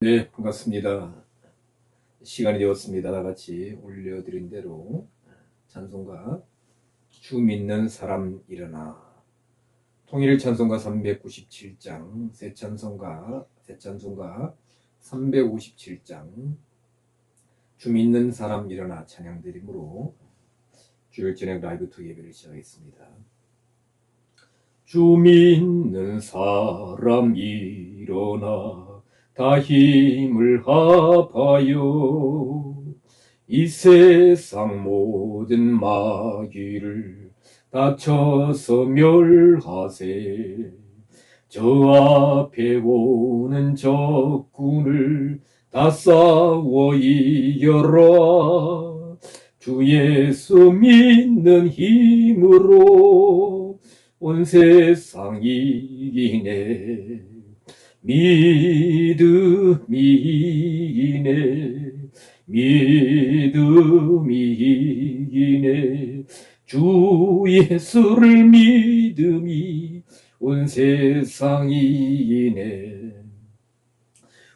네, 반갑습니다. 시간이 되었습니다. 다 같이 올려드린 대로 찬송가 주 믿는 사람 일어나, 통일 찬송가 397장, 새 찬송가 357장 주 믿는 사람 일어나 찬양 드림으로 주일 저녁 라이브 투 예배를 시작하겠습니다. 주 믿는 사람 일어나 다 힘을 합하여 이 세상 모든 마귀를 다 쳐서 멸하세. 저 앞에 오는 적군을 다 싸워 이겨라. 주 예수 믿는 힘으로 온 세상 이기네. 믿음이 이기네. 믿음이 이기네. 주 예수를 믿음이 온 세상 이기네.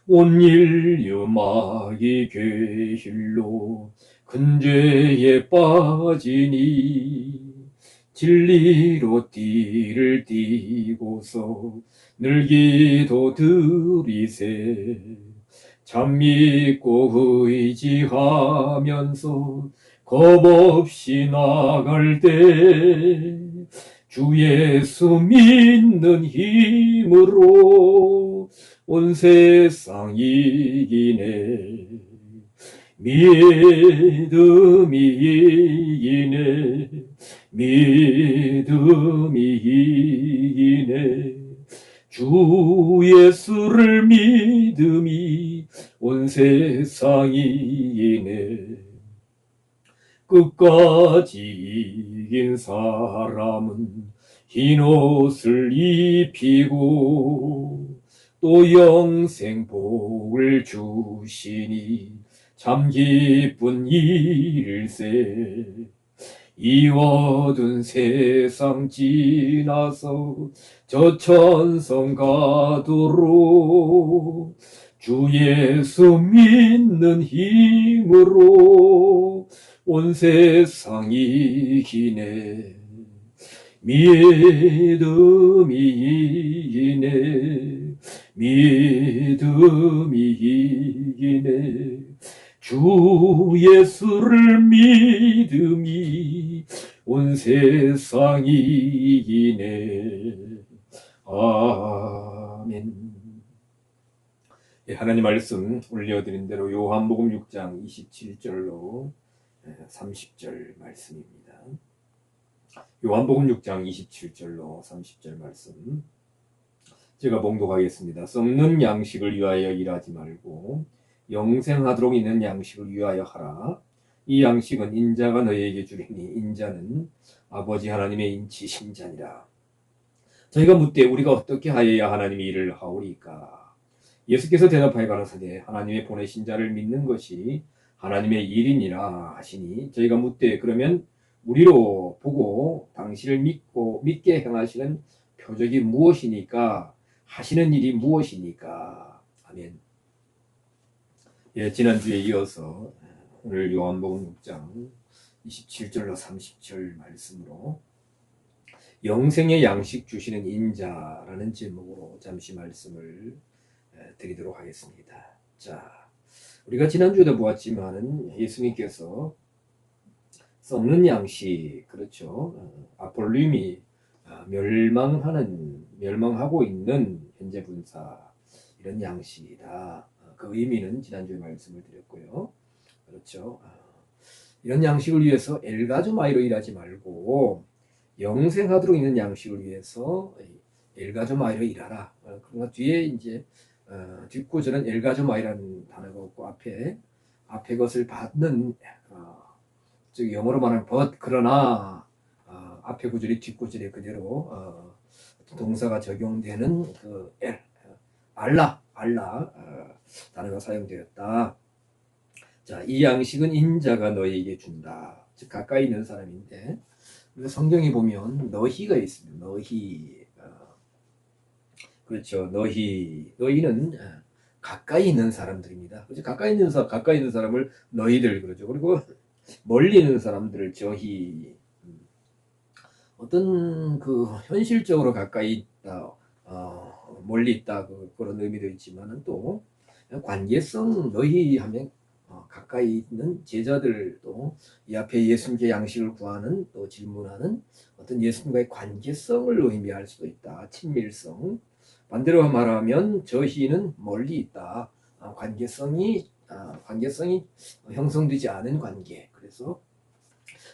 온 인류 마귀 괴힐로 큰 죄에 빠지니 진리로 띠를 띠고서 늘 기도 드리세. 참 믿고 의지하면서 겁없이 나갈 때 주 예수 믿는 힘으로 온 세상 이기네. 믿음이 이기네. 믿음이 이기네. 주 예수를 믿음이 온 세상 이기네. 끝까지 이긴 사람은 흰 옷을 입히고 또 영생 복을 주시니 참 기쁜 일일세. 이 어두운 세상 지나서 저 천성 가도록 주 예수 믿는 힘으로 온 세상 이기네. 믿음이 이기네. 믿음이 이기네. 주 예수를 믿음이 온 세상 이기네. 아멘. 예, 하나님 말씀 올려드린 대로 요한복음 6장 27절로 30절 말씀입니다. 요한복음 6장 27절로 30절 말씀 제가 봉독하겠습니다. 썩는 양식을 위하여 일하지 말고 영생하도록 있는 양식을 위하여 하라. 이 양식은 인자가 너희에게 주리니 인자는 아버지 하나님의 인치신 자니라. 저희가 묻되 우리가 어떻게 하여야 하나님의 일을 하오리까? 예수께서 대답하여 가라사대 하나님의 보내신 자를 믿는 것이 하나님의 일이니라 하시니, 저희가 묻되 그러면 우리로 보고 당신을 믿게 행하시는 표적이 무엇이니까? 하시는 일이 무엇이니까? 아멘. 예, 지난주에 이어서 오늘 요한복음 6장 27절로 30절 말씀으로 영생의 양식 주시는 인자라는 제목으로 잠시 말씀을 드리도록 하겠습니다. 자, 우리가 지난주에도 보았지만은 예수님께서 썩는 양식, 그렇죠, 아폴림이 멸망하고 있는 현재 분사, 이런 양식이다. 그 의미는 지난주에 말씀을 드렸고요. 그렇죠. 이런 양식을 위해서 엘가조마이로 일하지 말고 영생하도록 있는 양식을 위해서 엘가조마이로 일하라. 그러나 뒤에 이제 뒷구절은 엘가조마이라는 단어가 없고 앞에 것을 받는, 즉 영어로 말하면 but, 그러나 앞에 구절이 뒷구절에 그대로 동사가 적용되는 그 알라 단어가 사용되었다. 자, 이 양식은 인자가 너희에게 준다. 즉 가까이 있는 사람인데, 성경에 보면 너희가 있습니다. 너희, 그렇죠. 너희는 가까이 있는 사람들입니다. 그렇죠? 가까이 있는 사람을 너희들 그러죠. 그리고 멀리 있는 사람들을 저희. 어떤 그 현실적으로 가까이 있다, 멀리 있다 그런 의미도 있지만은 또 관계성 너희 하면 가까이 있는 제자들도 이 앞에 예수님께 양식을 구하는 또 질문하는 어떤 예수님과의 관계성을 의미할 수도 있다. 친밀성. 반대로 말하면 저희는 멀리 있다. 관계성이 형성되지 않은 관계. 그래서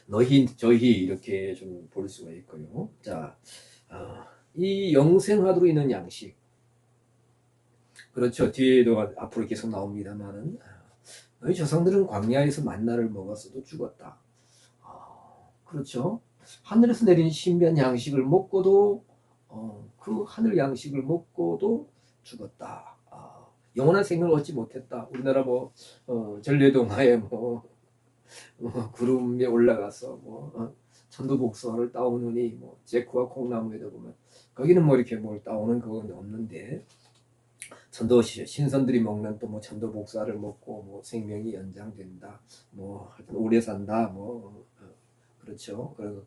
너희, 저희 이렇게 좀 볼 수가 있고요. 자, 이 영생하도록 있는 양식. 그렇죠. 뒤에도 앞으로 계속 나옵니다만은 너희 조상들은 광야에서 만나를 먹었어도 죽었다. 그렇죠. 하늘에서 내린 신비한 양식을 먹고도 그 하늘 양식을 먹고도 죽었다. 영원한 생명을 얻지 못했다. 우리나라 뭐 전래동화에 구름에 올라가서 천도복숭아를 따오느니 제쿠와 콩나무에도 보면 거기는 이렇게 뭘 따오는 그건 없는데 천도 신선들이 먹는 또 천도복숭아를 먹고 생명이 연장된다. 하여튼 오래 산다. 그렇죠. 그런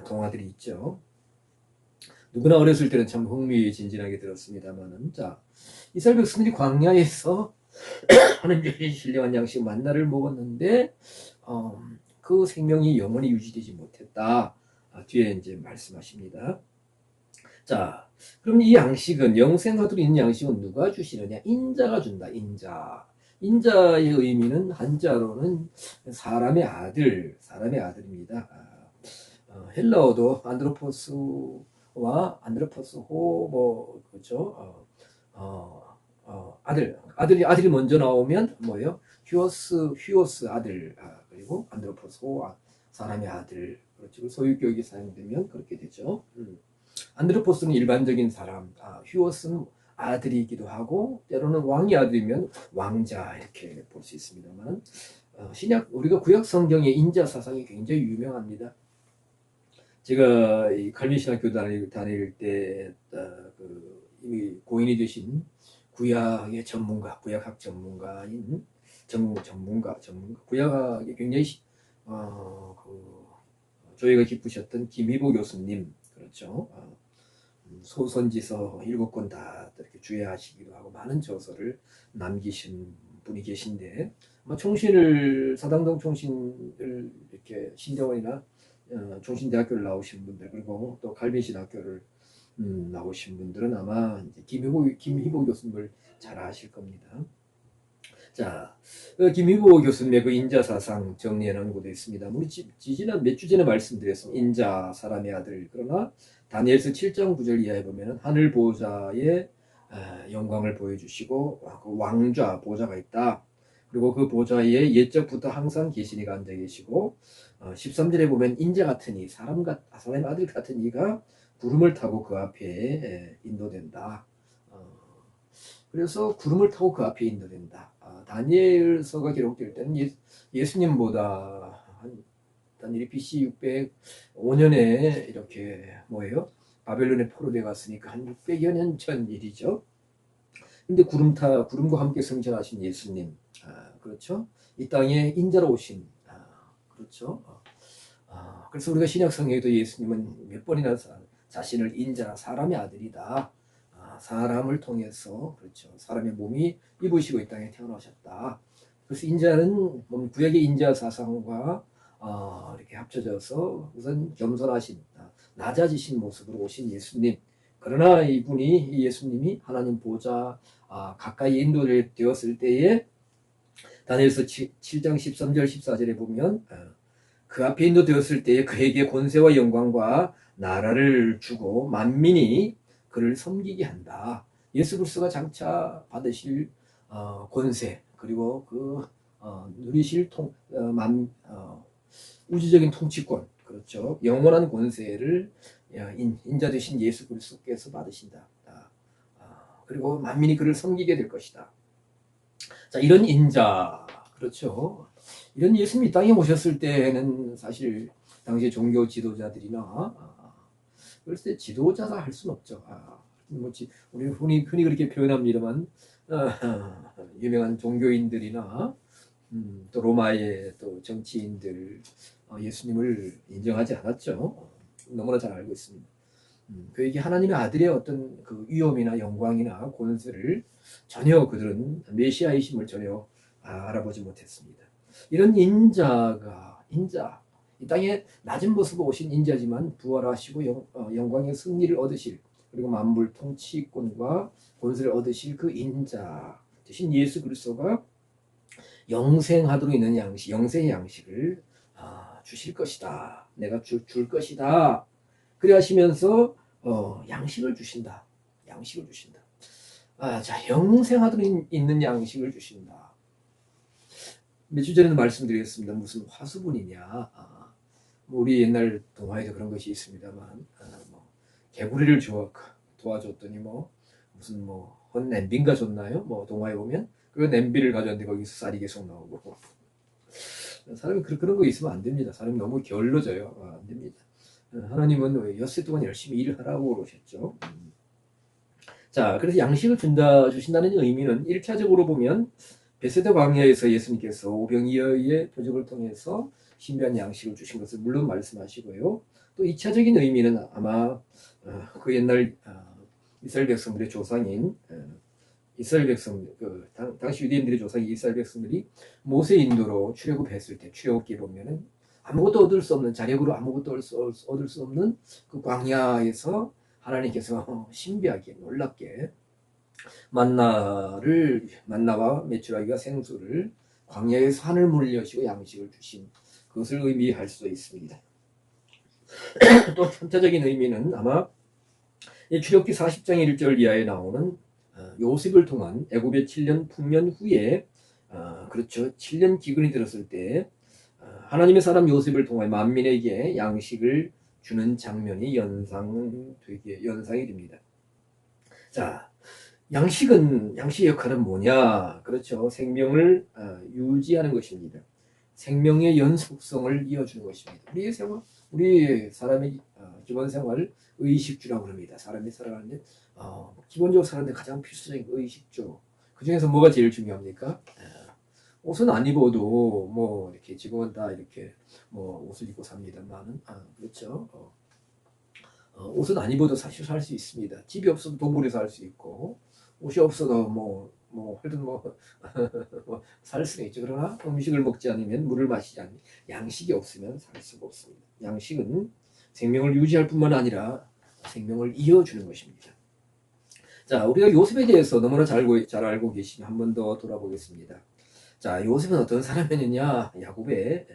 동화들이 있죠. 누구나 어렸을 때는 참 흥미진진하게 들었습니다만은 자 이스라엘 백성들이 광야에서 하나님의 신령한 양식 만나를 먹었는데 그 생명이 영원히 유지되지 못했다. 뒤에 이제 말씀하십니다. 자, 그럼 이 양식은 영생하도록 있는 양식은 누가 주시느냐? 인자가 준다. 인자의 의미는 한자로는 사람의 아들입니다. 헬라어도 안드로포스와 안드로포스호 그렇죠. 아들이 먼저 나오면 뭐예요? 휴오스 아들, 그리고 안드로포스호 사람의 아들. 그렇죠. 소유격이 사용되면 그렇게 되죠. 안드로포스는 일반적인 사람, 휴오스는 아들이기도 하고 때로는 왕의 아들이면 왕자 이렇게 볼 수 있습니다만 우리가 구약 성경의 인자 사상이 굉장히 유명합니다. 제가 이 칼빈신학교 다닐 때 이미 고인이 되신 구약의 전문가, 구약학 전문가인 구약학에 굉장히 조예가 깊으셨던 김희보 교수님, 그렇죠. 소선지서 7권 다 이렇게 주의하시기도 하고 많은 저서를 남기신 분이 계신데 사당동 총신을 이렇게 신대원이나 총신대학교를 나오신 분들 그리고 또 칼빈신학교를 나오신 분들은 아마 이제 김희보 교수님을 잘 아실 겁니다. 자, 김희보 교수님의 그 인자사상 정리해 놓은 곳에 있습니다. 우리 지난 몇 주 전에 말씀드렸습니다. 인자, 사람의 아들. 그러나 다니엘서 7장 9절 이하에 보면 하늘 보좌의 영광을 보여주시고 그 왕좌 보좌가 있다. 그리고 그 보좌에 옛적부터 항상 계신 이가 앉아 계시고 13절에 보면 인자 같은 이 사람의 아들 같은 이가 구름을 타고 그 앞에 인도된다. 그래서 구름을 타고 그 앞에 인도된다. 다니엘서가 기록될 때는 예수님보다 다니엘이 BC 605년에 이렇게 바벨론에 포로돼 갔으니까 한 600여 년 전 일이죠. 근데 구름과 함께 승천하신 예수님, 그렇죠? 이 땅에 인자로 오신, 그렇죠? 그래서 우리가 신약 성경에도 예수님은 몇 번이나 자신을 인자, 사람의 아들이다. 사람을 통해서 그렇죠. 사람의 몸이 입으시고 이 땅에 태어나셨다. 그래서 인자는 구약의 인자 사상과 이렇게 합쳐져서 우선 겸손하신 낮아지신 모습으로 오신 예수님. 그러나 이 예수님이 하나님 보좌 가까이 인도되었을 때에 다니엘서 7장 13절 14절에 보면 그 앞에 인도되었을 때에 그에게 권세와 영광과 나라를 주고 만민이 그를 섬기게 한다. 예수 그리스도가 장차 받으실 권세 그리고 누리실 우주적인 통치권, 그렇죠. 영원한 권세를 인자 되신 예수 그리스도께서 받으신다. 그리고 만민이 그를 섬기게 될 것이다. 자, 이런 인자, 그렇죠. 이런 예수님이 땅에 오셨을 때는 사실 당시 종교 지도자들이나 글쎄 지도자라 할 수는 없죠. 우리 흔히 그렇게 표현합니다만 유명한 종교인들이나 또 로마의 또 정치인들 예수님을 인정하지 않았죠. 너무나 잘 알고 있습니다. 그에게 하나님의 아들의 어떤 그 위엄이나 영광이나 권세를 전혀 그들은 메시아이심을 전혀 알아보지 못했습니다. 이런 인자 이 땅에 낮은 모습으로 오신 인자지만 부활하시고 영광의 승리를 얻으실 그리고 만물 통치권과 권세를 얻으실 그 인자 대신 예수 그리스도가 영생하도록 있는 양식, 영생의 양식을 주실 것이다. 내가 줄 것이다. 그래 하시면서 양식을 주신다. 양식을 주신다. 자, 영생하도록 있는 양식을 주신다. 며칠 전에도 말씀드렸습니다. 무슨 화수분이냐. 뭐 우리 옛날 동화에도 그런 것이 있습니다만, 뭐 개구리를 도와줬더니 무슨 헌 냄비인가 줬나요? 동화에 보면 그 냄비를 가져왔는데 거기서 쌀이 계속 나오고. 사람이 그런 거 있으면 안 됩니다. 사람이 너무 게을러져요. 안 됩니다. 하나님은 엿새 동안 열심히 일을 하라고 그러셨죠. 자, 그래서 양식을 주신다는 의미는 1차적으로 보면 베세다 광야에서 예수님께서 오병이어의 표적을 통해서 신비한 양식을 주신 것을 물론 말씀하시고요. 또 2차적인 의미는 아마 그 옛날 이스라엘 백성들의 조상인 이스라엘 백성, 당시 유대인들의 조상인 이스라엘 백성들이 모세 인도로 출애굽했을 때 출애굽기에 보면은 아무것도 얻을 수 없는 자력으로 아무것도 얻을 수 없는 그 광야에서 하나님께서 신비하게 놀랍게 만나와 메추라기와 생수를 광야에서 하늘문을 여시고 양식을 주신 그것을 의미할 수 있습니다. 또 3차적인 의미는 아마 출애굽기 40장 1절 이하에 나오는 요셉을 통한 애굽의 7년 풍년 후에 그렇죠. 7년 기근이 들었을 때 하나님의 사람 요셉을 통해 만민에게 양식을 주는 장면이 연상이 됩니다. 자, 양식의 역할은 뭐냐? 그렇죠. 생명을 유지하는 것입니다. 생명의 연속성을 이어주는 것입니다. 우리 사람의 기본 생활 의식주라고 합니다. 사람이 살아가는데 기본적으로 사는데 가장 필수적인 의식주. 그 중에서 뭐가 제일 중요합니까? 옷은 안 입어도 이렇게 지금은 다 이렇게 옷을 입고 삽니다만은 그렇죠. 옷은 안 입어도 사실 살 수 있습니다. 집이 없어도 동굴에 살 수 있고 옷이 없어도 하여튼 살 수는 있죠. 그러나 음식을 먹지 않으면 물을 마시지 않으면 양식이 없으면 살 수가 없습니다. 양식은 생명을 유지할 뿐만 아니라 생명을 이어주는 것입니다. 자, 우리가 요셉에 대해서 너무나 잘 알고 계시면 한 번 더 돌아보겠습니다. 자, 요셉은 어떤 사람이었느냐? 야곱의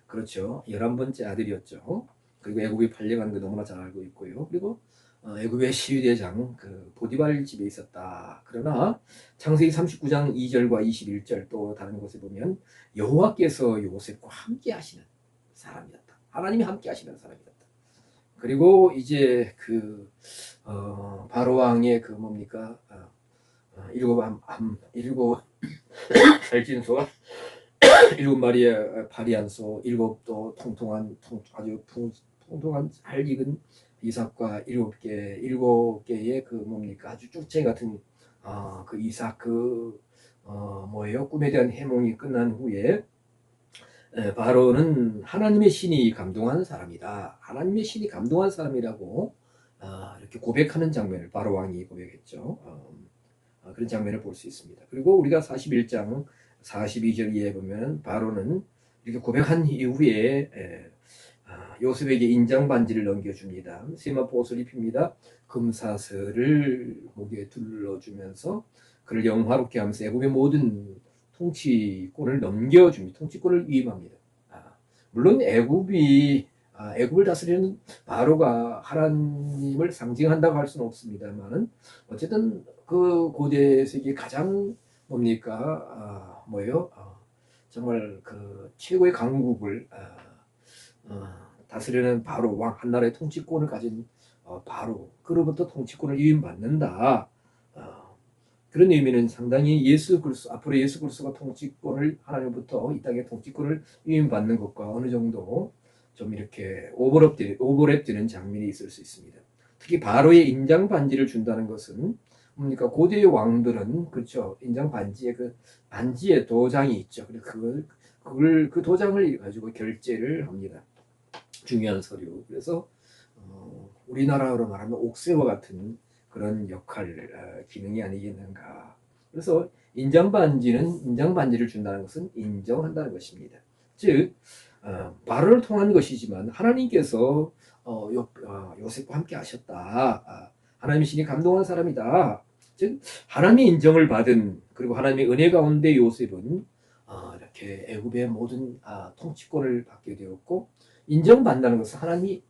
그렇죠. 11번째 아들이었죠. 그리고 애굽에 팔려가는 거 너무나 잘 알고 있고요. 그리고 애굽의 시위대장 보디발 집에 있었다. 그러나 창세기 39장 2절과 21절 또 다른 곳에 보면 여호와께서 요셉과 함께 하시는 사람이었다. 하나님이 함께 하시는 사람이었다. 그리고 이제 바로 왕의 일곱 살찐소와 7마리의 파리한 소, 7도 아주 통통한 잘 익은 이삭과 7개의 아주 쭉쟁이 같은 그 이삭 꿈에 대한 해몽이 끝난 후에 바로는 하나님의 신이 감동한 사람이다. 하나님의 신이 감동한 사람이라고 이렇게 고백하는 장면을 바로 왕이 고백했죠. 그런 장면을 볼 수 있습니다. 그리고 우리가 41장 42절 이하에 보면 바로는 이렇게 고백한 이후에 요셉에게 인장 반지를 넘겨줍니다. 세마포 옷을 입힙니다. 금사슬을 목에 둘러주면서 그를 영화롭게 하면서 애굽의 모든 통치권을 넘겨줍니다. 통치권을 위임합니다. 물론 애굽을 다스리는 바로가 하나님을 상징한다고 할 수는 없습니다만은 어쨌든 그 고대 세계 가장 정말 최고의 강국을 다스리는 바로 왕 한 나라의 통치권을 가진 바로 그로부터 통치권을 위임받는다. 그런 의미는 상당히 앞으로 예수 그리스도가 통치권을 하나님부터 이 땅의 통치권을 위임받는 것과 어느 정도 좀 이렇게 오버랩되는 장면이 있을 수 있습니다. 특히 바로의 인장 반지를 준다는 것은 뭡니까 고대의 왕들은 그렇죠 인장 반지에 그 반지에 도장이 있죠. 그래서 그걸 그 도장을 가지고 결제를 합니다. 중요한 서류. 그래서 우리나라로 말하면 옥새와 같은 그런 역할, 기능이 아니겠는가. 그래서 인장 반지를 준다는 것은 인정한다는 것입니다. 즉 말을 통한 것이지만 하나님께서 요셉과 함께 하셨다. 하나님의 신이 감동한 사람이다. 즉 하나님의 인정을 받은 그리고 하나님의 은혜 가운데 요셉은 이렇게 애굽의 모든 통치권을 받게 되었고 인정받는다는 것은 하나님이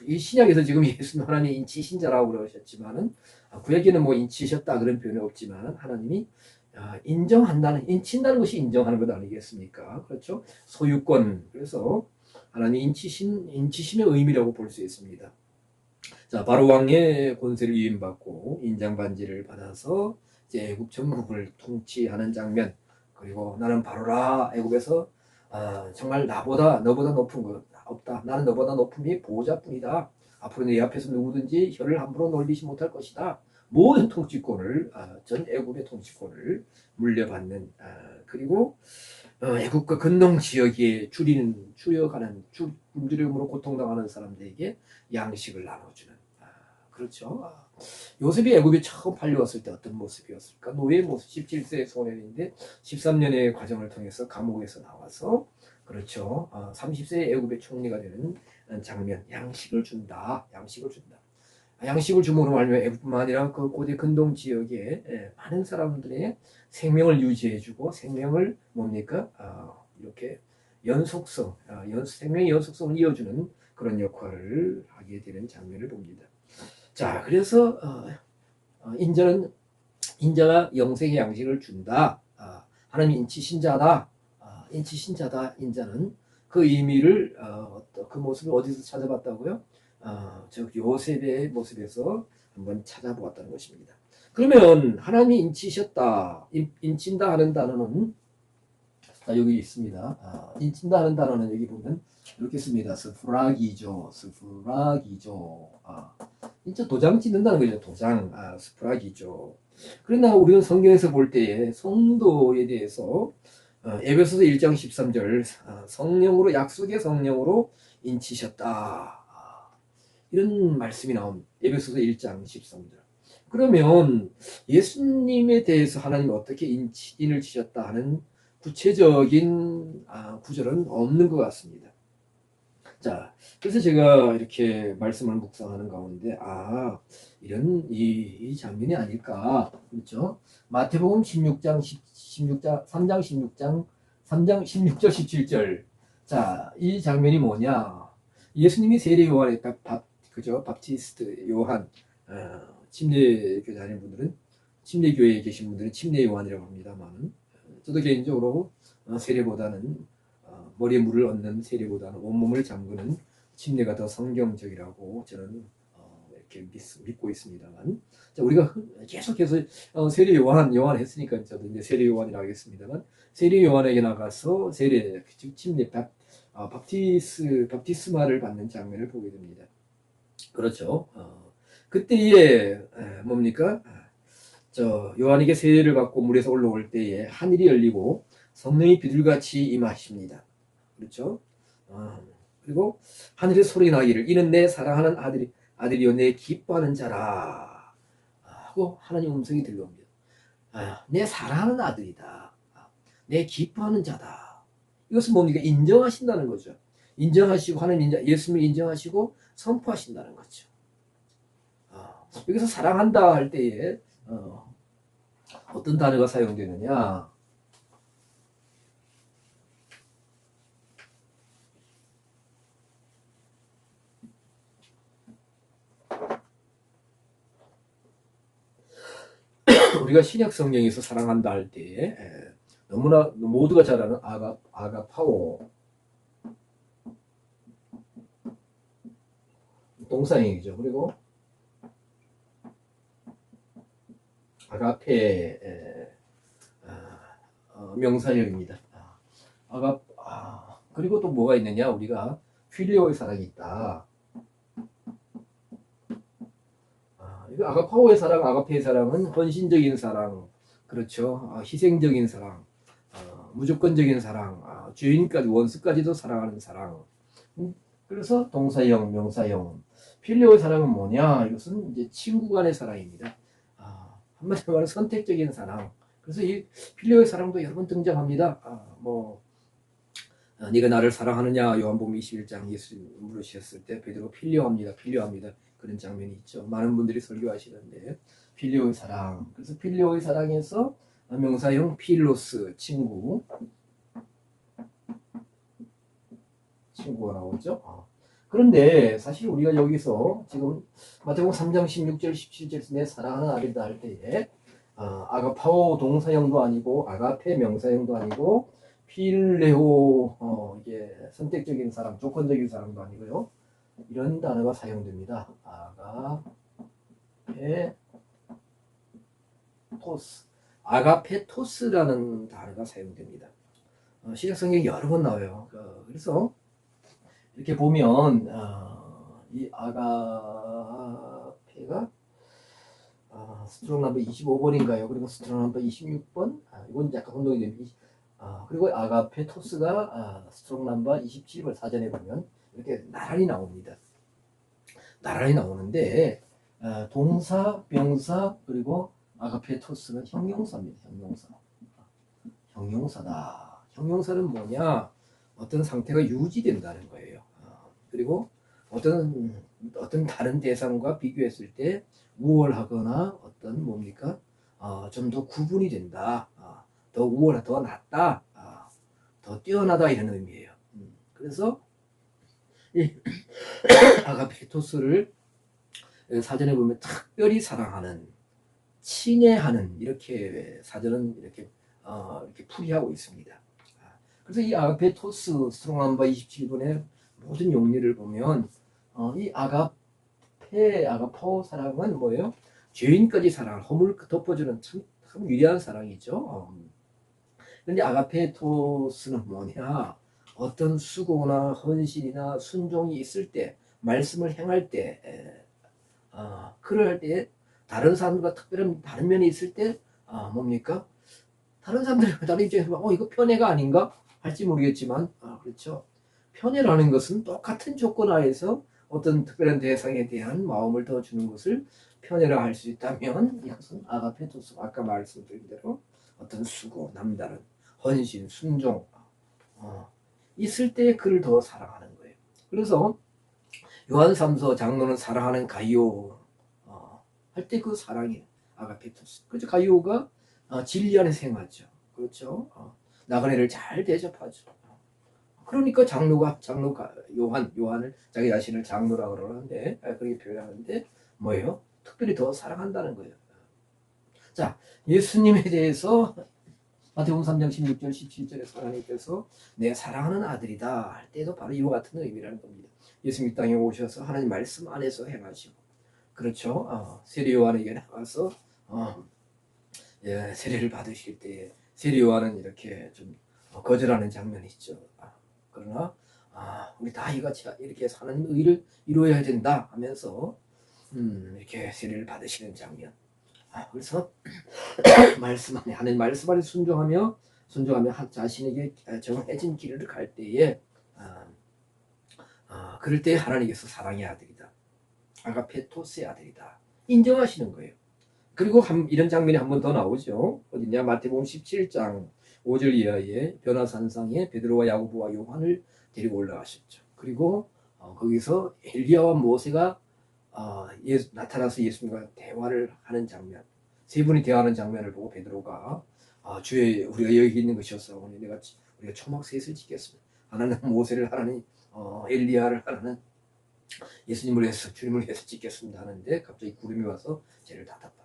이 신약에서 지금 예수는 하나님의 인치신자라고 그러셨지만은 구약에는 뭐 인치셨다 그런 표현이 없지만 하나님이 인정한다는 인친다는 것이 인정하는 것 아니겠습니까? 그렇죠? 소유권 그래서 하나님 인치심의 의미라고 볼 수 있습니다. 자 바로 왕의 권세를 위임받고 인장 반지를 받아서 이제 애굽 전국을 통치하는 장면 그리고 나는 바로라 애굽에서 정말 너보다 높은 것 없다. 나는 너보다 높음이 보호자뿐이다. 앞으로 내 앞에서 누구든지 혀를 함부로 놀리지 못할 것이다. 모든 통치권을 전 애굽의 통치권을 물려받는 그리고 애국과 근동 지역에 추려가는 굶주림으로 고통당하는 사람들에게 양식을 나눠주는 그렇죠. 요셉이 애굽에 처음 팔려왔을 때 어떤 모습이었을까? 노예 모습 17세 소년인데 13년의 과정을 통해서 감옥에서 나와서 그렇죠. 30세 애굽의 총리가 되는 장면 양식을 준다. 양식을 줌으로 말미암아 애굽뿐만 아니라 그 고대 근동 지역에 많은 사람들의 생명을 유지해주고 생명을 뭡니까 이렇게 생명의 연속성을 이어주는 그런 역할을 하게 되는 장면을 봅니다. 자 그래서 인자가 영생의 양식을 준다. 하나님 인치신자다. 인자는 그 의미를 그 모습을 어디서 찾아봤다고요? 저 요셉의 모습에서 한번 찾아보았다는 것입니다. 그러면 하나님이 인치셨다, 인친다 하는 단어는 여기 있습니다. 인친다 하는 단어는 여기 보면 이렇게 씁니다. 스프라기죠. 진짜 도장 찍는다는 거죠. 스프라기죠. 그러나 우리는 성경에서 볼 때에 성도에 대해서 에베소서 1장 13절 성령으로 약속의 성령으로 인치셨다. 이런 말씀이 나옵니다. 에베소서 1장 13절. 그러면 예수님에 대해서 하나님이 어떻게 인을 치셨다 하는 구체적인 구절은 없는 것 같습니다. 자, 그래서 제가 이렇게 말씀을 묵상하는 가운데 이런 이 장면이 아닐까 그렇죠? 마태복음 16장 3장 16절 17절. 자, 이 장면이 뭐냐? 예수님이 세례 요한의 그죠? 밥티스트 요한 침례교회 다니는 분들은 침례교회에 계신 분들은 침례 요한이라고 합니다만 저도 개인적으로 세례보다는 머리에 물을 얹는 세례보다는 온몸을 잠그는 침례가 더 성경적이라고 저는 이렇게 믿고 있습니다만 자, 우리가 계속해서 세례 요한 했으니까 저도 이제 세례 요한이라고 하겠습니다만 세례 요한에게 나가서 세례 즉 침례 밥티스마를 받는 장면을 보게 됩니다. 그렇죠. 그때에 뭡니까? 저 요한에게 세례를 받고 물에서 올라올 때에 하늘이 열리고 성령이 비둘같이 임하십니다. 그렇죠? 그리고 하늘에 소리 나기를 이는 내 사랑하는 아들이요 내 기뻐하는 자라 하고 하나님 음성이 들려옵니다. 내 사랑하는 아들이다. 내 기뻐하는 자다. 이것은 뭡니까? 인정하신다는 거죠. 인정하시고 하나님 예수님을 인정하시고 선포하신다는 거죠. 여기서 사랑한다 할 때에 어떤 단어가 사용되느냐? 우리가 신약 성경에서 사랑한다 할 때에 너무나 모두가 잘 아는 아가파오 동사형이죠. 그리고 아가페 명사형입니다. 그리고 또 뭐가 있느냐? 우리가 필리오의 사랑이 있다. 그 아가파오의 사랑, 아가페의 사랑은 헌신적인 사랑, 그렇죠. 희생적인 사랑, 무조건적인 사랑, 죄인까지 원수까지도 사랑하는 사랑. 그래서 동사형, 명사형. 필리오의 사랑은 뭐냐? 이것은 이제 친구 간의 사랑입니다. 한마디로 말하면 선택적인 사랑. 그래서 이 필리오의 사랑도 여러 번 등장합니다. 네가 나를 사랑하느냐? 요한복음 21장 예수님 물으셨을 때 베드로 필요합니다. 필요합니다. 그런 장면이 있죠. 많은 분들이 설교하시는데 필리오의 사랑. 그래서 필리오의 사랑에서 명사형 필로스 친구가 나오죠. 그런데 사실 우리가 여기서 지금 마태복음 3장 16절 17절에서 내 사랑하는 아들이다 할 때에 아가파오 동사형도 아니고 아가페 명사형도 아니고 필레오 이게 선택적인 사람, 조건적인 사람도 아니고요. 이런 단어가 사용됩니다. 아가페토스. 아가페토스라는 단어가 사용됩니다. 신약성경에 여러 번 나와요. 그래서 이렇게 보면 이 아가페가 스트롱 넘버 25번인가요? 그리고 스트롱 넘버 26번? 이건 약간 혼동이 됩니다. 그리고 아가페 토스가 스트롱 넘버 27번 사전에 보면 이렇게 나란히 나옵니다. 나란히 나오는데 동사, 명사, 그리고 아가페 토스는 형용사입니다. 형용사다. 형용사는 뭐냐? 어떤 상태가 유지된다는 거예요. 그리고 어떤 다른 대상과 비교했을 때 우월하거나 어떤 뭡니까? 좀 더 구분이 된다. 더 우월하다, 더 낫다, 더 뛰어나다 이런 의미예요. 그래서 이 아가페토스를 사전에 보면 특별히 사랑하는, 친애하는 이렇게 사전은 이렇게 풀이하고 있습니다. 그래서 이 아가페토스 스트롱 넘버 27번의 모든 용례를 보면 이 아가파오 사랑은 뭐예요? 죄인까지 사랑을 허물 덮어주는 참 위대한 사랑이죠. 그런데 아가페토스는 뭐냐? 어떤 수고나 헌신이나 순종이 있을 때, 말씀을 행할 때, 그럴 때 다른 사람들과 특별한 다른 면이 있을 때 뭡니까? 다른 사람들 다른 입장에서 이거 편애가 아닌가? 할지 모르겠지만 그렇죠. 편애라는 것은 똑같은 조건 하에서 어떤 특별한 대상에 대한 마음을 더 주는 것을 편애라 할 수 있다면 이것은 아가페토스, 아까 말씀드린 대로 어떤 수고, 남다른 헌신, 순종 있을 때 그를 더 사랑하는 거예요. 그래서 요한 3서 장로는 사랑하는 가이오 할 때 그 사랑이 아가페토스. 그렇죠. 가이오가 진리 안에서 행하죠. 그렇죠. 나그네를 잘 대접하죠. 그러니까 장로가 요한을 자기 자신을 장로라고 그러는데 그렇게 표현하는데 뭐예요? 특별히 더 사랑한다는 거예요. 자, 예수님에 대해서 마태복음 3장 16절 17절에서 하나님께서 내 사랑하는 아들이다 할 때도 바로 이와 같은 의미라는 겁니다. 예수님 땅에 오셔서 하나님 말씀 안에서 행하시고 그렇죠. 세례 요한에게 나가서 세례를 받으실 때에 세례 요한은 이렇게 좀 거절하는 장면이 있죠. 그러나 우리 다 이같이 이렇게 하나님 의를 이루어야 된다 하면서 이렇게 세례를 받으시는 장면. 그래서 말씀 안에 하나님 말씀 안에 순종하며 자신에게 정해진 길을 갈 때에 그럴 때 하나님께서 사랑의 아들이다. 아가페토스의 아들이다. 인정하시는 거예요. 그리고 이런 장면이 한 번 더 나오죠. 어디냐? 마태복음 17장 5절 이하에 변화산상에 베드로와 야고보와 요한을 데리고 올라가셨죠. 그리고 거기서 엘리야와 모세가 나타나서 예수님과 대화를 하는 장면, 세 분이 대화하는 장면을 보고 베드로가 주의 우리가 여기 있는 것이었사오니 우리가 초막 셋을 짓겠습니다. 하나는 모세를, 하나는 엘리야를, 하나는 예수님을 위해서, 주님을 위해서 짓겠습니다 하는데 갑자기 구름이 와서 쟤를 다 덮었다.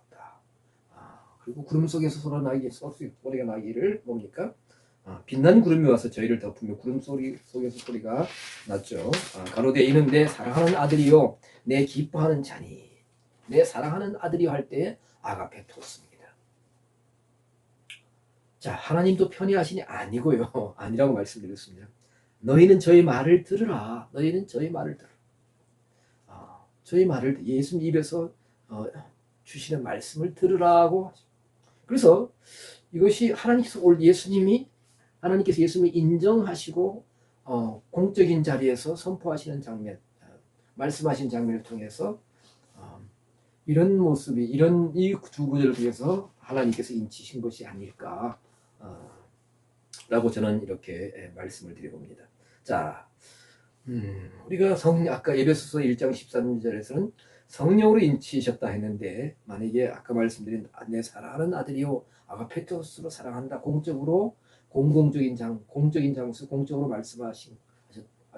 그리고 구름 속에서 소리가 나기를 뭡니까? 빛난 구름이 와서 저희를 덮으며 구름 속에서 소리가 났죠. 가로되 이는 내 사랑하는 아들이요 내 기뻐하는 자니. 내 사랑하는 아들이요 할 때 아가페토스입니다. 자, 하나님도 편애하시니 아니고요. 아니라고 말씀드렸습니다. 너희는 저희 말을 들으라. 너희는 저희 말을 들으라. 저희 말을 예수님 입에서 주시는 말씀을 들으라고 하죠. 그래서 이것이 하나님께서 예수님을 인정하시고 공적인 자리에서 선포하시는 장면, 말씀하신 장면을 통해서 이런 모습이 이 두 구절을 통해서 하나님께서 인치신 것이 아닐까 라고 저는 이렇게 말씀을 드려봅니다. 자, 우리가 아까 에베소서 1장 13절에서는 성령으로 인치셨다 했는데, 만약에 아까 말씀드린 내 사랑하는 아들이요 아가페토스로 사랑한다, 공적인 장소, 공적으로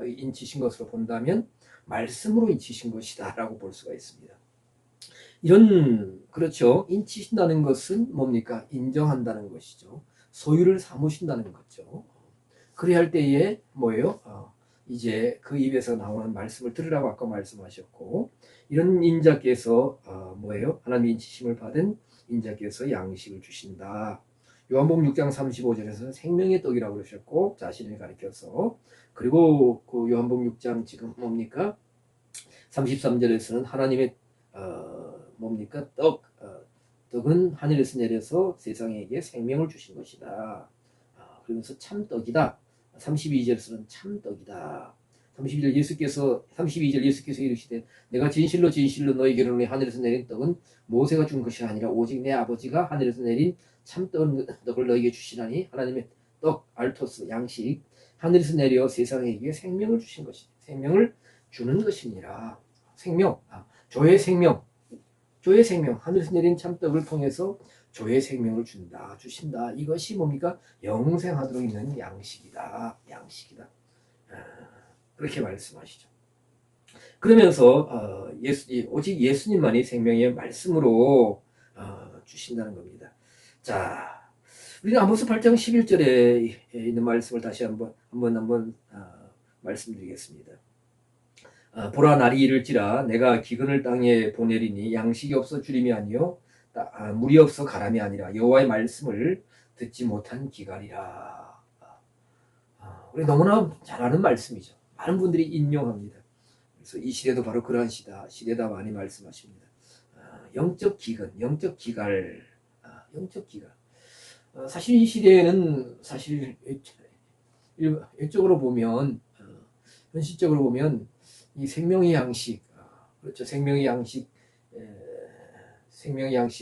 인치신 것으로 본다면 말씀으로 인치신 것이다 라고 볼 수가 있습니다. 그렇죠. 인치신다는 것은 뭡니까? 인정한다는 것이죠. 소유를 삼으신다는 거죠. 그래야 할 때에 뭐예요? 이제 그 입에서 나오는 말씀을 들으라고 아까 말씀하셨고, 이런 인자께서 뭐예요? 하나님의 인치심을 받은 인자께서 양식을 주신다. 요한복음 6장 35절에서 생명의 떡이라고 그러셨고, 자신을 가리켜서, 그리고 그 요한복음 6장 지금 뭡니까? 33절에서는 하나님의 뭡니까? 떡은 하늘에서 내려서 세상에게 생명을 주신 것이다. 그러면서 참떡이다. 32절에서는 참떡이다. 32절 예수께서 이르시되 내가 진실로 너희에게 하늘에서 내린 떡은 모세가 준 것이 아니라 오직 내 아버지가 하늘에서 내린 참떡을 너희에게 주시나니, 하나님의 떡, 알토스, 양식, 하늘에서 내려 세상에게 생명을 주는 것이니라. 조의 생명, 하늘에서 내린 참떡을 통해서 조의 생명을 주신다. 이것이 뭡니까? 영생하도록 있는 양식이다. 그렇게 말씀하시죠. 그러면서 오직 예수님만이 생명의 말씀으로 주신다는 겁니다. 자, 우리가 아모스 8장 11절에 있는 말씀을 다시 한번 말씀드리겠습니다. 보라, 날이 이를지라 내가 기근을 땅에 보내리니 양식이 없어 주림이 아니요 물이 없어 가람이 아니라 여호와의 말씀을 듣지 못한 기갈이라. 우리 너무나 잘 아는 말씀이죠. 많은 분들이 인용합니다. 그래서 이 시대도 바로 그러한 시대다 많이 말씀하십니다. 영적 기근, 영적 기갈. 사실 이 시대에는 일적으로 보면, 현실적으로 보면 이 생명의 양식, 그렇죠. 생명의 양식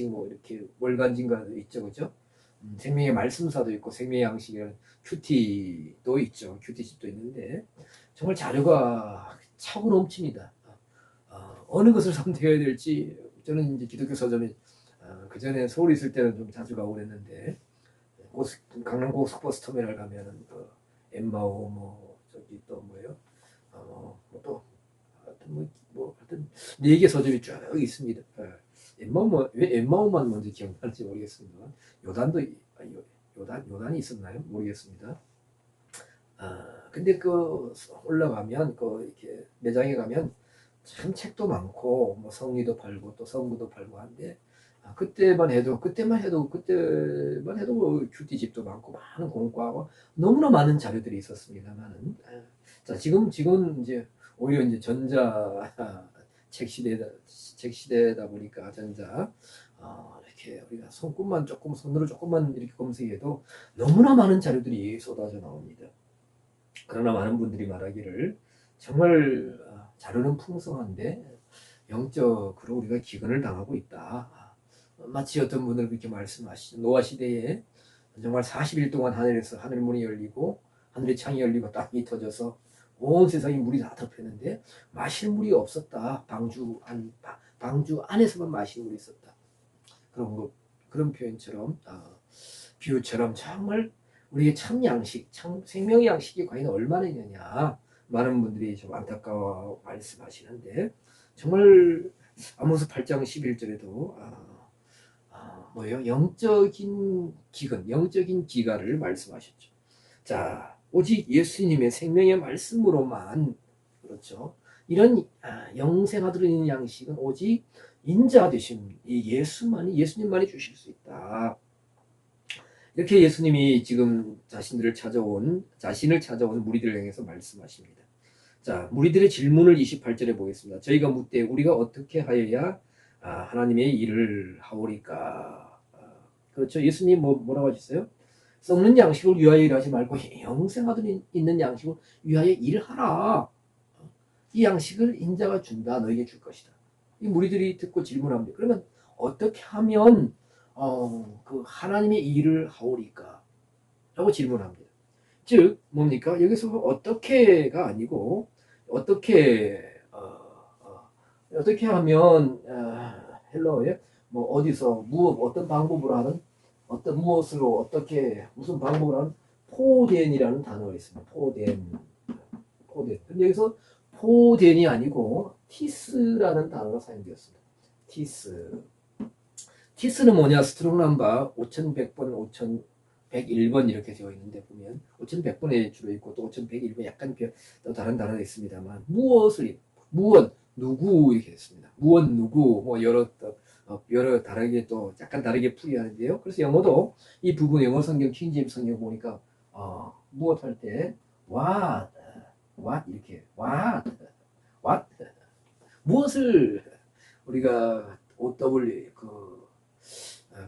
뭐 이렇게 월간진가도 있죠, 그죠? 생명의 말씀사도 있고 생명의 양식이라는 큐티도 있죠. 큐티집도 있는데 정말 자료가 차고 넘칩니다. 어느 것을 선택해야 될지, 저는 이제 기독교 서점에 그 전에 서울에 있을 때는 좀 자주 가고 그랬는데, 강남 고속버스 터미널 가면은 엠마오 저기 또 뭐예요? 하여튼 4개 서점이 쭉 있습니다. 왜 엠마오만 먼저 기억나는지 모르겠습니다. 요단이 있었나요? 모르겠습니다. 근데 올라가면 이렇게 매장에 가면 참 책도 많고 성리도 팔고 또 성구도 팔고 한데, 그때만 해도 큐티집도 많고 많은 공과하고 너무나 많은 자료들이 있었습니다만은, 자, 지금 이제 오히려 이제 전자 책 시대다 보니까 이렇게 우리가 손으로 조금만 이렇게 검색해도 너무나 많은 자료들이 쏟아져 나옵니다. 그러나 많은 분들이 말하기를 정말 자료는 풍성한데 영적으로 우리가 기근을 당하고 있다. 마치 어떤 분들 그렇게 말씀하시죠. 노아 시대에 정말 40일 동안 하늘에서 하늘문이 열리고 하늘의 창이 열리고 땅이 터져서 온 세상이 물이 다 덮였는데 마실 물이 없었다. 방주 안에서만 마실 물이 있었다. 그런 표현처럼, 비유처럼 정말 우리의 참 생명의 양식이 과연 얼마나 있느냐, 많은 분들이 좀 안타까워 말씀하시는데, 정말 아모스 8장 11절에도 영적인 기갈을 말씀하셨죠. 자, 오직 예수님의 생명의 말씀으로만, 그렇죠, 이런 영생하도록 있는 양식은 오직 인자 되신 예수님만이 주실 수 있다. 이렇게 예수님이 지금 자신을 찾아온 무리들을 향해서 말씀하십니다. 자, 무리들의 질문을 28절에 보겠습니다. 저희가 묻되 우리가 어떻게 하여야 하나님의 일을 하오리까. 그렇죠. 예수님 뭐라고 하셨어요? 썩는 양식을 위하여 일하지 말고 영생하도록 있는 양식을 위하여 일하라. 이 양식을 인자가 준다. 너에게 줄 것이다. 이 무리들이 듣고 질문합니다. 그러면 어떻게 하면 그 하나님의 일을 하오리까? 라고 질문합니다. 즉 뭡니까? 여기서 어떻게가 아니고 어떻게 하면 헬러에 뭐 어디서 어떤 방법으로 하는 어떤 무엇으로 어떻게 무슨 방법으로 하는 포덴이라는 단어가 있습니다. 포덴. 근데 여기서 포덴이 아니고 티스라는 단어가 사용되었습니다. 티스는 뭐냐? 스트롱 넘버 5100번, 5101번 이렇게 되어 있는데 보면 5100번에 주로 있고 또 5101번 약간 또 다른 단어가 있습니다만 무엇, 누구 이렇게 됐습니다. 무엇, 누구 뭐 여러 다르게 또 약간 다르게 풀이하는데요. 그래서 영어도 이 부분 영어 성경 킹제임스 성경 보니까 무엇 할 때 what 이렇게 what 무엇을 우리가 OW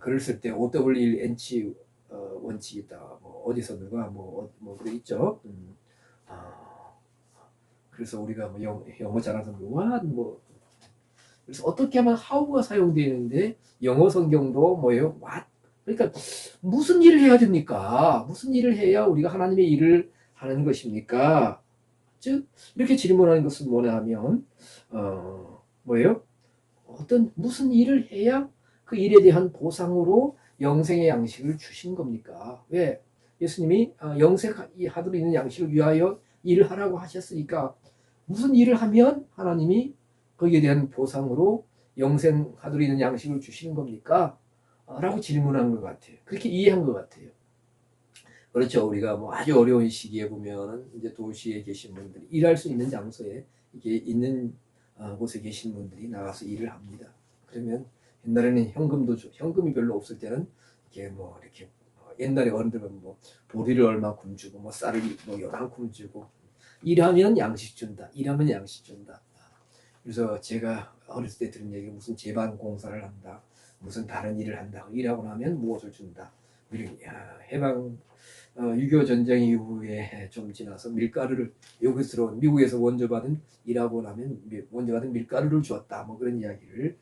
글을 쓸 때 OWN치 원칙이 있다. 뭐 어디서 누가 뭐 그래 있죠. 그래서 우리가 뭐 영어 잘하는 사람들 what 그래서 어떻게 하면 how가 사용되는데 영어 성경도 뭐예요? what 그러니까 무슨 일을 해야 됩니까? 무슨 일을 해야 우리가 하나님의 일을 하는 것입니까? 즉 이렇게 질문하는 것은 뭐냐 하면 뭐예요? 무슨 일을 해야 그 일에 대한 보상으로 영생의 양식을 주신 겁니까? 왜? 예수님이 영생하도록 있는 양식을 위하여 일을 하라고 하셨으니까 무슨 일을 하면 하나님이 거기에 대한 보상으로 영생하도록 있는 양식을 주시는 겁니까? 라고 질문한 것 같아요. 그렇게 이해한 것 같아요. 그렇죠. 우리가 뭐 아주 어려운 시기에 보면 이제 도시에 계신 분들이 일할 수 있는 장소에 이렇게 있는 곳에 계신 분들이 나가서 일을 합니다. 그러면 옛날에는 현금이 별로 없을 때는 이렇게 옛날에 어른들은 뭐 보리를 얼마큼 주고 뭐 쌀을 뭐 요만큼 주고 일하면 양식 준다. 그래서 제가 어렸을 때 들은 얘기 무슨 제반 공사를 한다. 무슨 다른 일을 한다. 일하고 나면 무엇을 준다. 해방 6.25 전쟁 이후에 좀 지나서 밀가루를 미국에서 일하고 나면 원조받은 밀가루를 주었다. 뭐 그런 이야기를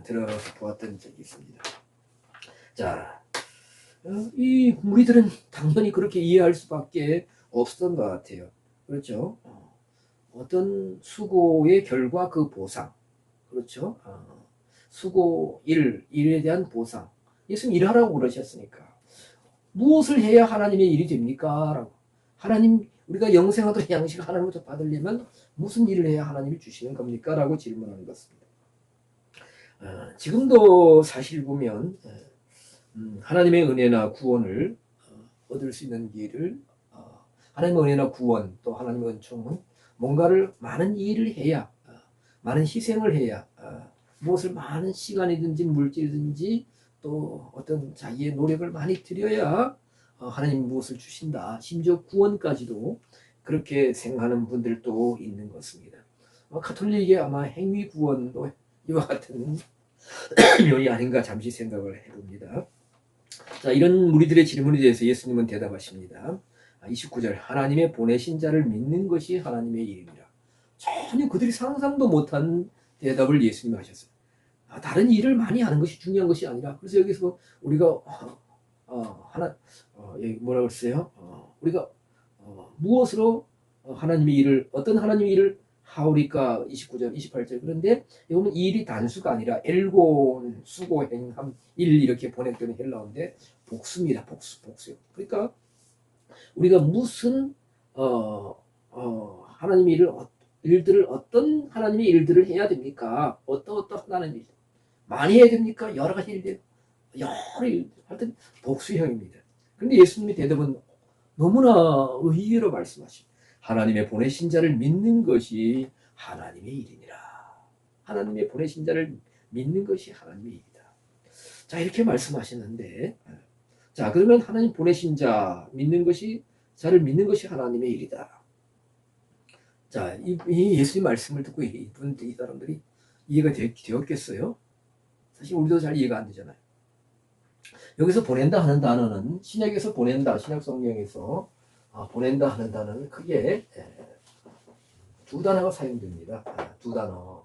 들어서 보았던 적이 있습니다. 자, 이 무리들은 당연히 그렇게 이해할 수밖에 없었던 것 같아요. 그렇죠? 어떤 수고의 결과 그 보상. 그렇죠? 일에 대한 보상. 예수님 일하라고 그러셨으니까. 무엇을 해야 하나님의 일이 됩니까? 라고. 우리가 영생하도록 양식을 하나님부터 받으려면 무슨 일을 해야 하나님이 주시는 겁니까? 라고 질문하는 것입니다. 지금도 사실 보면 하나님의 은혜나 구원을 얻을 수 있는 길을 하나님의 은혜나 구원 또 하나님의 은총은 뭔가를 많은 일을 해야 많은 희생을 해야 무엇을 많은 시간이든지 물질이든지 또 어떤 자기의 노력을 많이 들여야 하나님 무엇을 주신다. 심지어 구원까지도 그렇게 생각하는 분들도 있는 것입니다. 가톨릭의 아마 행위 구원도 이와 같은 면이 아닌가 잠시 생각을 해봅니다. 자, 이런 무리들의 질문에 대해서 예수님은 대답하십니다. 29절 하나님의 보내신 자를 믿는 것이 하나님의 일입니다. 전혀 그들이 상상도 못한 대답을 예수님이 하셨어요. 다른 일을 많이 하는 것이 중요한 것이 아니라 그래서 여기서 우리가 뭐라 그랬어요? 우리가 무엇으로 어떤 하나님의 일을 하오리까 29절, 28절 그런데 여기 보면 이 일이 단수가 아니라 엘곤, 수고, 행함, 일 이렇게 번역되는 헬라어인데 복수입니다. 복수. 그러니까 우리가 무슨 하나님의 일들을 어떤 하나님의 일들을 해야 됩니까? 어떤 하나님의 일 많이 해야 됩니까? 여러 가지 일들 여러 일 하여튼 복수형입니다. 그런데 예수님의 대답은 너무나 의외로 말씀하십니다. 하나님의 보내신 자를 믿는 것이 하나님의 일이니라. 하나님의 보내신 자를 믿는 것이 하나님의 일이다. 자, 이렇게 말씀하시는데 자, 그러면 하나님 보내신 자를 믿는 것이 하나님의 일이다. 자, 이 예수님 말씀을 듣고 이 사람들이 이해가 되었겠어요? 사실 우리도 잘 이해가 안 되잖아요. 여기서 보낸다 하는 단어는 신약에서 보낸다, 신약 성경에서 보낸다 하는 단어는 크게 두 단어가 사용됩니다. 두 단어.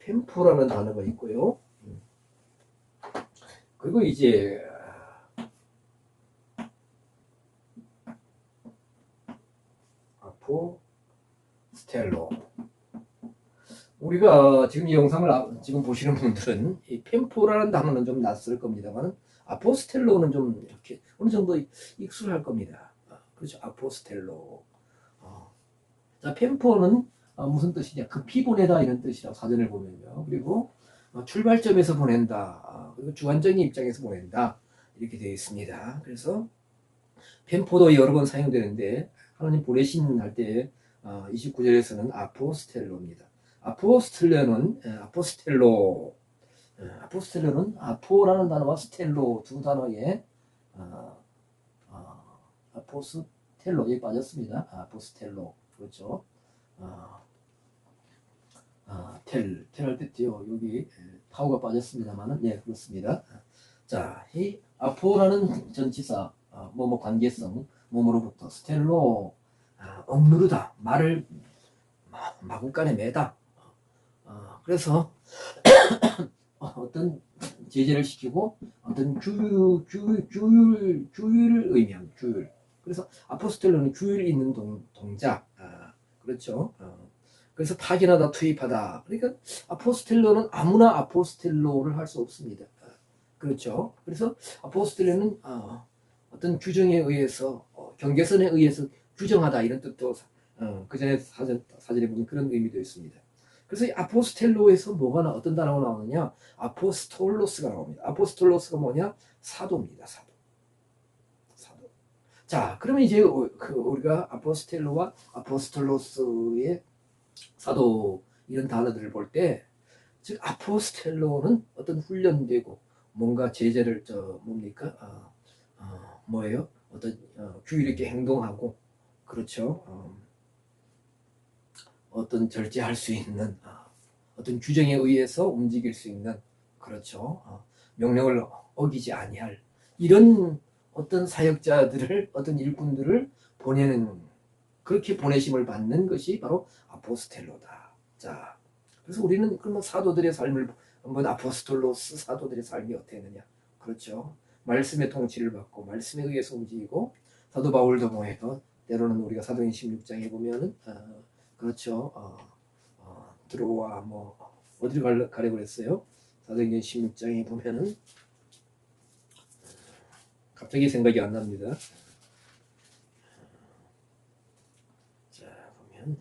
펜포라는 단어가 있고요. 그리고 이제 아포스텔로. 우리가 지금 이 영상을 지금 보시는 분들은 이 펜포라는 단어는 좀 낯설 겁니다만 아포스텔로는 좀 이렇게 어느 정도 익숙할 겁니다. 그렇죠. 아포스텔로. 자, 펜포는 무슨 뜻이냐? 급히 보내다 이런 뜻이라고 사전을 보면요. 그리고 출발점에서 보낸다. 그리고 주관적인 입장에서 보낸다. 이렇게 되어 있습니다. 그래서 펜포도 여러 번 사용되는데 하나님 보내신 할 때 29절에서는 아포스텔로입니다. 아포스텔로는 아포라는 단어와 스텔로 두 단어에 아포스텔로에 빠졌습니다. 아포스텔로. 그렇죠. 텔 할 때요. 여기 파워가 빠졌습니다만은, 네, 그렇습니다. 자, 이 아포라는 전치사, 뭐뭐 관계성, 몸으로부터, 스텔로, 억누르다, 말을 마구간에 매다. 그래서 어떤 제재를 시키고 어떤 규율을 의미합니다. 규율. 그래서 아포스텔로는 규율이 있는 동작. 그렇죠. 그래서 파견하다, 투입하다. 그러니까 아포스텔로는 아무나 아포스텔로를 할 수 없습니다. 그렇죠. 그래서 아포스텔로는 어떤 규정에 의해서 경계선에 의해서 규정하다 이런 뜻도 그 전에 사전에 보면 그런 의미도 있습니다. 그래서 이 아포스텔로에서 어떤 단어가 나오느냐? 아포스톨로스가 나옵니다. 아포스톨로스가 뭐냐? 사도입니다. 사도. 자, 그러면 이제 우리가 아포스텔로와 아포스톨로스의 사도 이런 단어들을 볼 때, 즉 아포스텔로는 어떤 훈련되고 뭔가 제재를 뭐예요? 어떤 규율 있게 행동하고, 그렇죠. 어떤 절제할 수 있는 어떤 규정에 의해서 움직일 수 있는, 그렇죠. 명령을 어기지 아니할 이런 어떤 사역자들을, 어떤 일꾼들을 보내는, 그렇게 보내심을 받는 것이 바로 아포스텔로다. 자, 그래서 우리는 그러면 사도들의 삶을 한번 아포스톨로스 사도들의 삶이 어떻게 했느냐? 그렇죠. 말씀의 통치를 받고 말씀에 의해서 움직이고, 사도 바울도 뭐예요? 때로는 우리가 사도행 16장에 보면은 그렇죠. 들어와 뭐 어디를 가려 그랬어요? 사도행전 16장에 보면은 갑자기 생각이 안 납니다. 자, 보면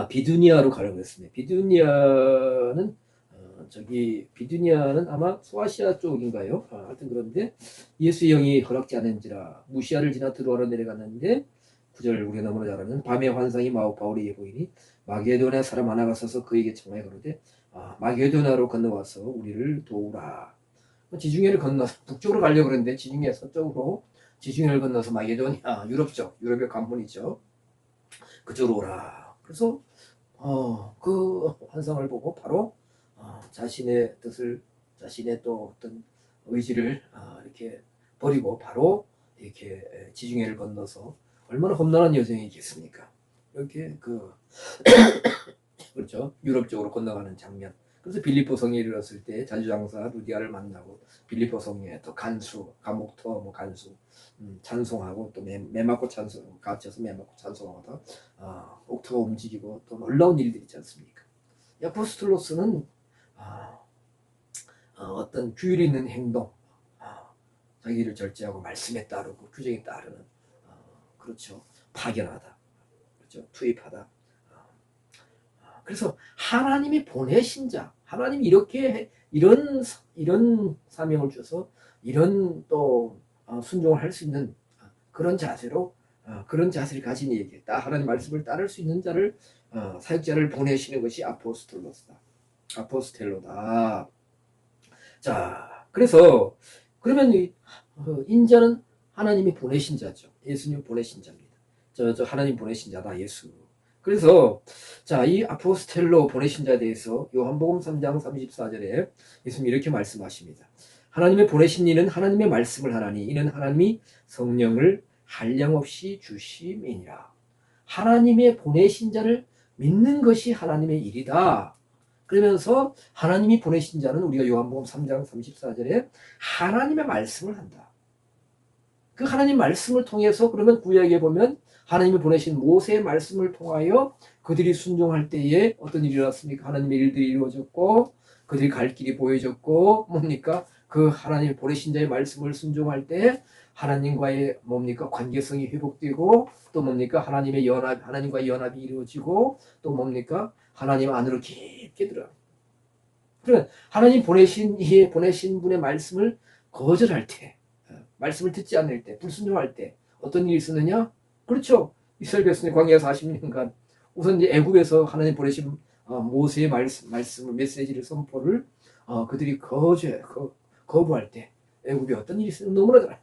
비두니아로 가려고 했습니다. 비두니아는 아마 소아시아 쪽인가요? 하여튼 그런데 예수의 영이 허락지 않은지라 무시아를 지나 드로아로 내려갔는데 9절 우리가 너무나 잘 아는 밤의 환상이 바울에게 보이니 마게도냐 사람 하나가 서서 그에게 청하여 가로되 마게도냐로 건너와서 우리를 도우라. 지중해를 건너서 북쪽으로 가려고 그랬는데 지중해 서쪽으로 지중해를 건너서 마게도냐, 유럽 쪽, 유럽의 관문이죠. 그쪽으로 오라. 그래서 그 환상을 보고 바로 자신의 뜻을, 자신의 또 어떤 의지를 이렇게 버리고 바로 이렇게 지중해를 건너서, 얼마나 험난한 여정이겠습니까? 이렇게 그렇죠. 유럽 쪽으로 건너가는 장면. 그래서 빌립보 성에 이르렀을 때 자주장사 루디아를 만나고 빌립보 성에 또 감옥터 뭐 간수 찬송하고 또 매 맞고 찬송 갇혀서 매 맞고 찬송하고 옥터가 움직이고 또 놀라운 일들이 있지 않습니까? 아포스톨로스는 어떤 규율 있는 행동, 자기를 절제하고 말씀에 따르고 규정에 따르는, 그렇죠. 파견하다, 그렇죠. 투입하다. 그래서 하나님이 보내신 자, 하나님이 이런 사명을 줘서 이런 또 순종을 할 수 있는 그런 자세로, 그런 자세를 가진 이에게 하나님 말씀을 따를 수 있는 자를, 사역자를 보내시는 것이 아포스텔로다. 자, 그래서 그러면 인자는 하나님이 보내신 자죠. 예수님 보내신 자입니다. 저 하나님 보내신 자다, 예수. 그래서 자, 이 아포스텔로 보내신 자에 대해서 요한복음 3장 34절에 예수님이 이렇게 말씀하십니다. 하나님의 보내신 이는 하나님의 말씀을 하나니 이는 하나님이 성령을 한량없이 주심이니라. 하나님의 보내신 자를 믿는 것이 하나님의 일이다. 그러면서 하나님이 보내신 자는 우리가 요한복음 3장 34절에 하나님의 말씀을 한다. 그 하나님 말씀을 통해서 그러면 구약에 보면 하나님이 보내신 모세의 말씀을 통하여 그들이 순종할 때에 어떤 일이 일어났습니까? 하나님의 일들이 이루어졌고 그들이 갈 길이 보여졌고 뭡니까? 그 하나님이 보내신 자의 말씀을 순종할 때 하나님과의 뭡니까? 관계성이 회복되고 또 뭡니까? 하나님의 연합, 하나님과의 연합이 이루어지고 또 뭡니까? 하나님 안으로 깊게 들어가. 그러면 하나님 보내신 분의 말씀을 거절할 때, 말씀을 듣지 않을 때, 불순종할 때 어떤 일이 있었느냐? 그렇죠. 이스라엘 백성이 광야 40년간 우선 이제 애굽에서 하나님 보내신 모세의 말씀을 메시지를 선포를 그들이 거부할 때 애굽에 어떤 일이 있으면 너무나 잘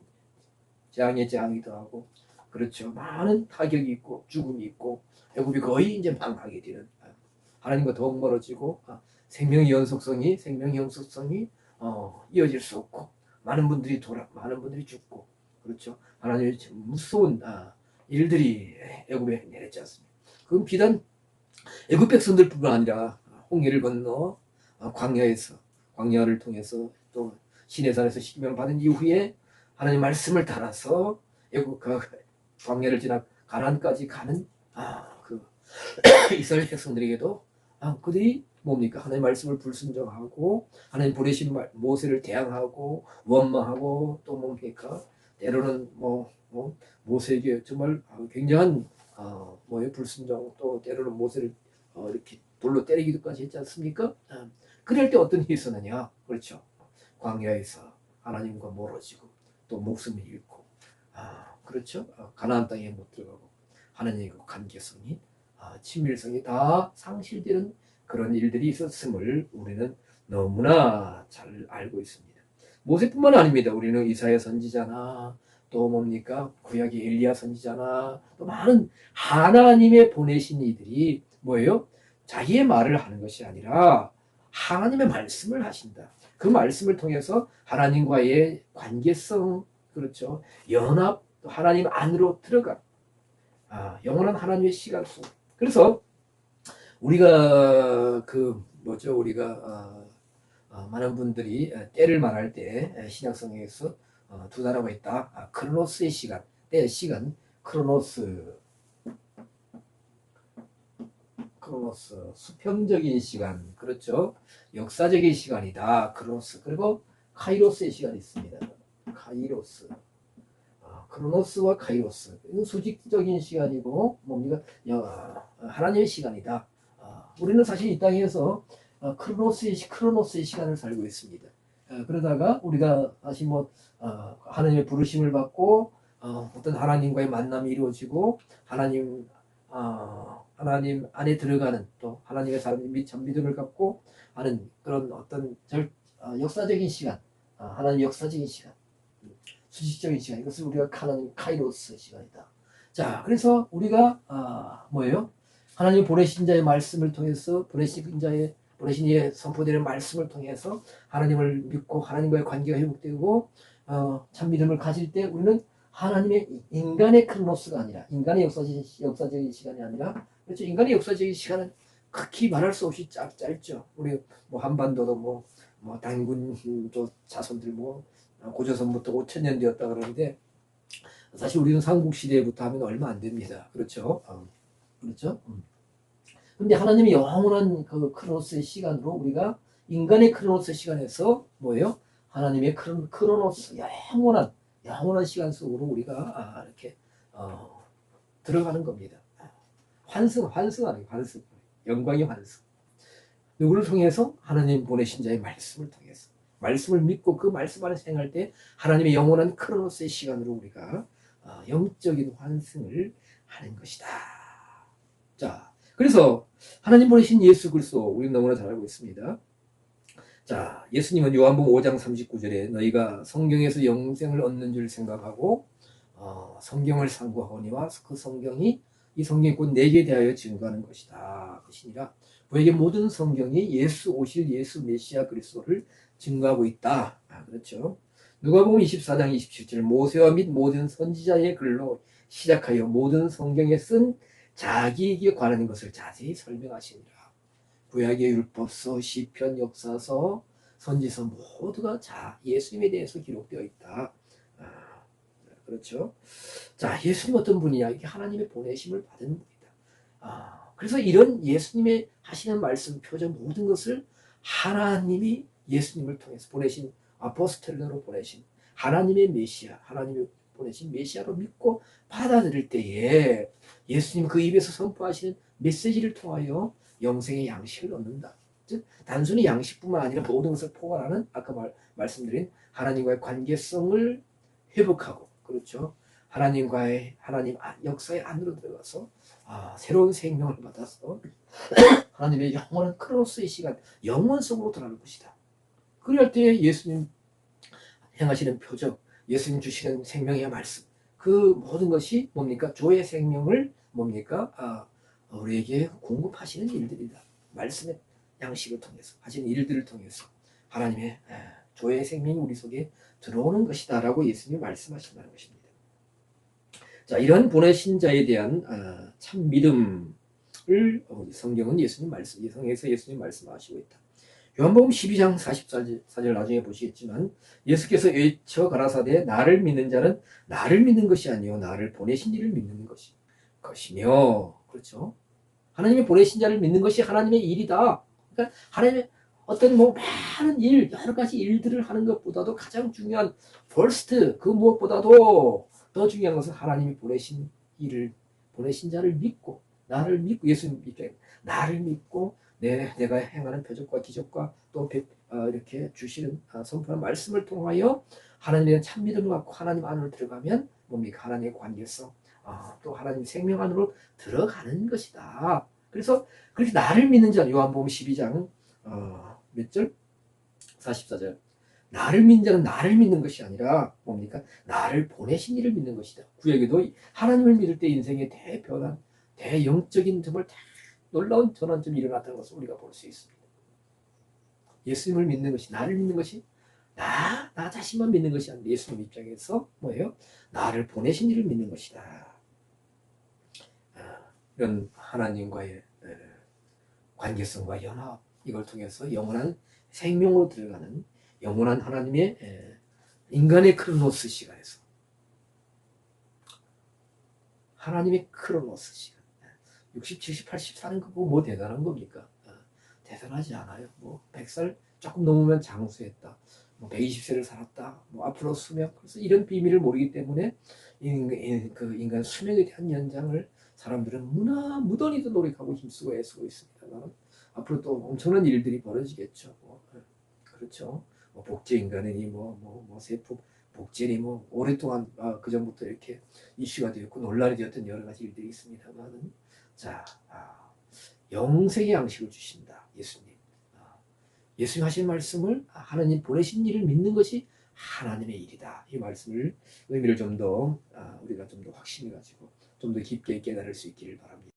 재앙이기도 하고 그렇죠. 많은 타격이 있고 죽음이 있고 애굽이 거의 이제 망하게 되는 하나님과 더욱 멀어지고 생명의 연속성이 이어질 수 없고 많은 분들이 죽고 그렇죠. 하나님의 무서운 일들이 애굽에 내렸지 않습니까? 그건 비단 애굽 백성들뿐만 아니라 홍해를 건너 광야를 통해서 또 시내산에서 십계명을 받은 이후에 하나님 말씀을 따라서 애굽 광야를 지나 가나안까지 가는 그 이스라엘 백성들에게도 그들이 뭡니까? 하나님 말씀을 불순종하고 하나님 보내신 모세를 대항하고 원망하고 또 뭡니까? 때로는 모세에게 정말 굉장한 불순종 또 때로는 모세를 이렇게 돌로 때리기도까지 했지 않습니까? 그럴 때 어떤 일이 있었느냐? 그렇죠. 광야에서 하나님과 멀어지고 또 목숨을 잃고 그렇죠. 가나안 땅에 못 들어가고 하나님과 관계성이 친밀성이 다 상실되는 그런 일들이 있었음을 우리는 너무나 잘 알고 있습니다. 모세뿐만 아닙니다. 우리는 이사야 선지자나 또 뭡니까? 구약의 엘리야 선지자나 또 많은 하나님의 보내신 이들이 뭐예요? 자기의 말을 하는 것이 아니라 하나님의 말씀을 하신다. 그 말씀을 통해서 하나님과의 관계성, 그렇죠. 연합, 또 하나님 안으로 들어가. 영원한 하나님의 시간 속. 그래서 우리가 우리가 많은 분들이 때를 말할 때 신약성경에서 두 단어가 있다. 크로노스의 시간, 때의 시간, 크로노스, 수평적인 시간, 그렇죠. 역사적인 시간이다. 크로노스. 그리고 카이로스의 시간이 있습니다. 카이로스. 크로노스와 카이로스. 이건 수직적인 시간이고 뭡니까? 하나님의 시간이다. 우리는 사실 이 땅에서 크로노스의 시간을 살고 있습니다. 그러다가 우리가 다시 하나님의 부르심을 받고 어떤 하나님과의 만남이 이루어지고 하나님 안에 들어가는 또 하나님의 사람이 참 믿음을 갖고 하는 그런 어떤 역사적인 시간, 하나님 역사적인 시간, 수직적인 시간, 이것을 우리가 하나님 카이로스 시간이다. 자, 그래서 우리가 하나님 보내신 자의 말씀을 통해서 보내신 이의 선포되는 말씀을 통해서 하나님을 믿고 하나님과의 관계가 회복되고 참 믿음을 가질 때 우리는 하나님의 인간의 크로노스가 아니라 인간의 역사적인 시간이 아니라 그렇죠. 인간의 역사적인 시간은 극히 말할 수 없이 짧죠. 우리 한반도도 단군도 자손들 고조선부터 5,000년 되었다 그러는데 사실 우리는 삼국시대부터 하면 얼마 안 됩니다. 그렇죠. 그렇죠. 근데 하나님의 영원한 그 크로노스의 시간으로 우리가 인간의 크로노스 시간에서 하나님의 크로노스 영원한 시간 속으로 우리가 이렇게 들어가는 겁니다. 환승하는 환승. 영광의 환승. 누구를 통해서? 하나님 보내신 자의 말씀을 통해서. 말씀을 믿고 그 말씀 안에서 행할 때 하나님의 영원한 크로노스의 시간으로 우리가 영적인 환승을 하는 것이다. 자, 그래서 하나님 보내신 예수 그리스도 우리는 너무나 잘 알고 있습니다. 자, 예수님은 요한복음 5장 39절에 너희가 성경에서 영생을 얻는 줄 생각하고 성경을 상고하거니와 그 성경이 이 성경이 곧 내게 대하여 증거하는 것이다. 그것이니라. 우리에게 모든 성경이 예수 오실 예수 메시아 그리스도를 증거하고 있다. 그렇죠. 누가복음 24장 27절 모세와 및 모든 선지자의 글로 시작하여 모든 성경에 쓴 자기에게 관한 것을 자세히 설명하시니라. 구약의 율법서, 시편, 역사서, 선지서 모두가 예수님에 대해서 기록되어 있다. 그렇죠. 자, 예수님 어떤 분이냐? 이게 하나님의 보내심을 받은 분이다. 그래서 이런 예수님의 하시는 말씀, 표정 모든 것을 하나님이 예수님을 통해서 보내신 아포스텔로 보내신 하나님의 메시아, 하나님이 보내신 메시아로 믿고 받아들일 때에 예수님 그 입에서 선포하시는 메시지를 통하여 영생의 양식을 얻는다. 즉 단순히 양식뿐만 아니라 모든 것을 포괄하는 아까 말씀드린 하나님과의 관계성을 회복하고 그렇죠. 하나님과의 하나님 역사의 안으로 들어가서 새로운 생명을 받아서 하나님의 영원한 크로스의 시간 영원 속으로 들어가는 것이다. 그럴 때 예수님 행하시는 표적, 예수님 주시는 생명의 말씀 그 모든 것이 뭡니까? 조의 생명을 뭡니까? 우리에게 공급하시는 일들이다. 말씀의 양식을 통해서 하시는 일들을 통해서 하나님의 조의 생명이 우리 속에 들어오는 것이다 라고 예수님이 말씀하신다는 것입니다. 자, 이런 보내신 자에 대한 참 믿음을 성경은 성경에서 예수님 말씀하시고 있다. 요한복음 12장 44절 나중에 보시겠지만 예수께서 외쳐 가라사대 나를 믿는 자는 나를 믿는 것이 아니요 나를 보내신 이를 믿는 것이며 그렇죠. 하나님이 보내신 자를 믿는 것이 하나님의 일이다. 그러니까 하나님의 어떤 많은 일, 여러 가지 일들을 하는 것보다도 가장 중요한 first 그 무엇보다도 더 중요한 것은 하나님이 보내신 자를 믿고 나를 믿고 예수님 입장에 나를 믿고 내가 행하는 표적과 기적과 또 이렇게 주시는 선포한 말씀을 통하여 하나님에 대한 참 믿음을 갖고 하나님 안으로 들어가면 뭡니까? 하나님의 관계성 또 하나님 생명 안으로 들어가는 것이다. 그래서 그렇게 나를 믿는 자 요한복음 12장 몇 절? 44절 나를 믿는 자는 나를 믿는 것이 아니라 뭡니까? 나를 보내신 이를 믿는 것이다. 구약에도 하나님을 믿을 때 인생의 대변한 대영적인 정말 놀라운 전환점이 일어났다는 것을 우리가 볼 수 있습니다. 예수님을 믿는 것이 나를 믿는 것이 나 자신만 믿는 것이 아니라 예수님 입장에서 뭐예요? 나를 보내신 이를 믿는 것이다. 이런 하나님과의 관계성과 연합 이걸 통해서 영원한 생명으로 들어가는 영원한 하나님의 인간의 크로노스 시간에서 하나님의 크로노스 시간 60, 70, 80 사는 거 뭐 대단한 겁니까? 대단하지 않아요. 100살 조금 넘으면 장수했다. 120세를 살았다. 앞으로 수명. 그래서 이런 비밀을 모르기 때문에 그 인간 수명에 대한 연장을 사람들은 무던히도 노력하고 힘쓰고 애쓰고 있습니다만 앞으로 또 엄청난 일들이 벌어지겠죠. 그렇죠. 복제 인간이니 세포 복제니 오랫동안 그 전부터 이렇게 이슈가 되었고 논란이 되었던 여러 가지 일들이 있습니다만은 자 영생의 양식을 주신다. 예수님. 예수님 하신 말씀을 하나님 보내신 일을 믿는 것이 하나님의 일이다. 이 말씀을 의미를 좀 더 우리가 좀 더 확신해 가지고 좀 더 깊게 깨달을 수 있기를 바랍니다.